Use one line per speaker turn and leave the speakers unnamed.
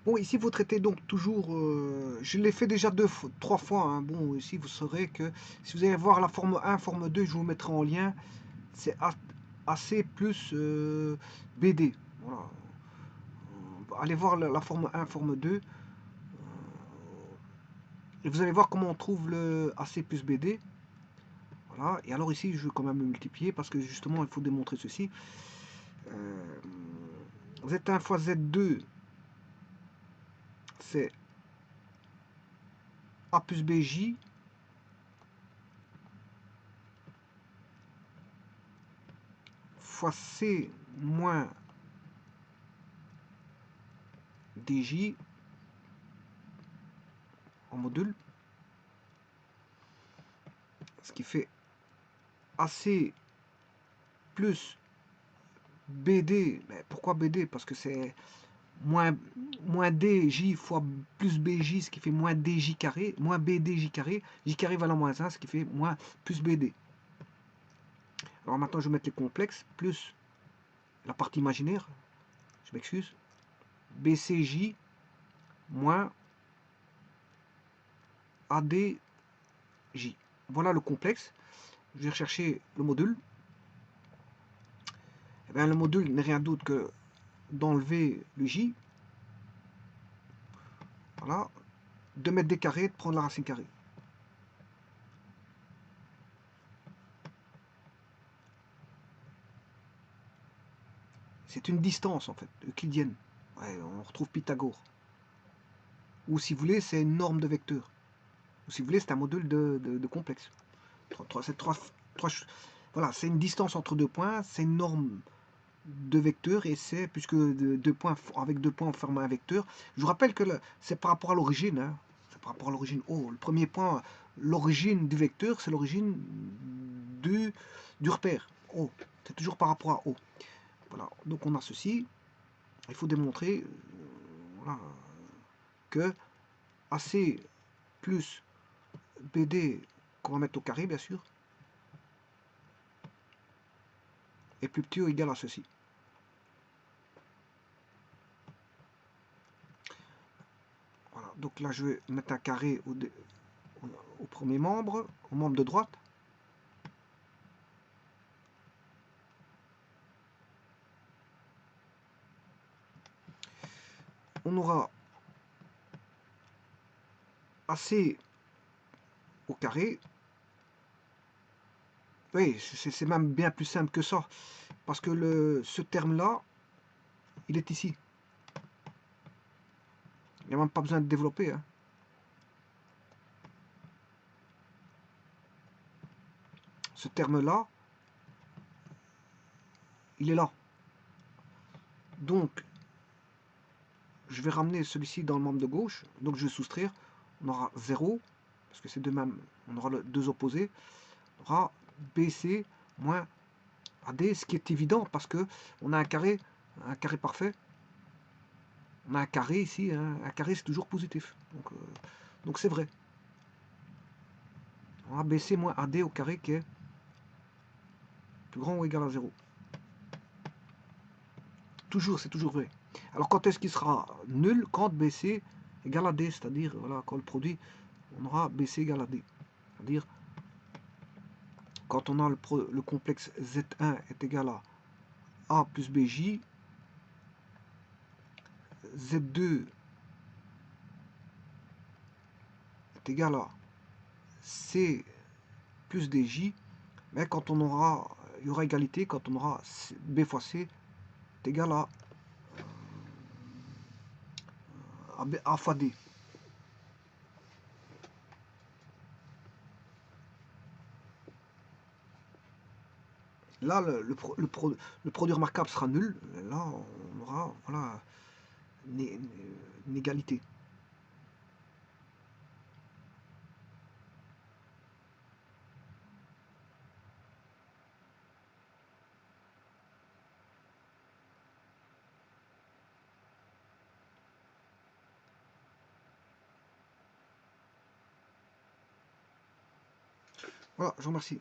Bon, ici, vous traitez donc toujours, je l'ai fait déjà 3 fois, hein. Bon, ici, vous saurez que si vous allez voir la forme 1, forme 2, je vous mettrai en lien, c'est AC plus BD. Voilà. Allez voir la forme 1, forme 2, et vous allez voir comment on trouve le AC plus BD. Voilà. Et alors ici, je vais quand même le multiplier parce que justement, il faut démontrer ceci. Z1 fois Z2, c'est A plus BJ fois C moins DJ en module, ce qui fait AC plus BD. Mais pourquoi BD? Parce que c'est moins DJ fois plus BJ, ce qui fait moins DJ carré, moins BDJ carré, J carré valant moins 1, ce qui fait moins plus BD. Alors maintenant, je vais mettre les complexes, plus la partie imaginaire, je m'excuse, BCJ moins ADJ. Voilà le complexe. Je vais rechercher le module. Eh bien, le module n'est rien d'autre que d'enlever le J. Voilà. De mettre des carrés, de prendre la racine carrée. C'est une distance, en fait, euclidienne. Ouais, on retrouve Pythagore. Ou si vous voulez, c'est une norme de vecteur. Ou si vous voulez, c'est un module de complexe. Voilà, c'est une distance entre deux points, c'est une norme de vecteur, et c'est, puisque deux points, avec deux points on forme un vecteur. Je vous rappelle que c'est par rapport à l'origine. Hein. C'est par rapport à l'origine O. Le premier point, l'origine du vecteur, c'est l'origine du repère O. C'est toujours par rapport à O. Voilà, donc on a ceci. Il faut démontrer voilà, que AC plus BD, qu'on va mettre au carré bien sûr, est plus petit ou égal à ceci. Voilà, donc là je vais mettre un carré au premier membre, au membre de droite. On aura AC au carré. Oui, c'est même bien plus simple que ça. Parce que ce terme-là, il est ici. Il n'y a même pas besoin de développer. Hein. Ce terme-là, il est là. Donc, je vais ramener celui-ci dans le membre de gauche. Donc, je vais soustraire. On aura 0, parce que c'est de même. On aura deux opposés. On aura BC moins AD, ce qui est évident parce que on a un carré parfait. On a un carré ici, hein. Un carré c'est toujours positif. Donc c'est vrai. On a BC moins AD au carré qui est plus grand ou égal à 0. Toujours, c'est toujours vrai. Alors quand est-ce qu'il sera nul? Quand BC égale à D, c'est-à-dire voilà, quand le produit, on aura BC égale à D. C'est-à-dire quand on a le complexe Z1 est égal à A plus BJ, Z2 est égal à C plus DJ, mais quand on aura, il y aura égalité quand on aura B fois C est égal à A fois D. Là, le produit remarquable sera nul. Là, on aura voilà, une égalité. Voilà, je vous remercie.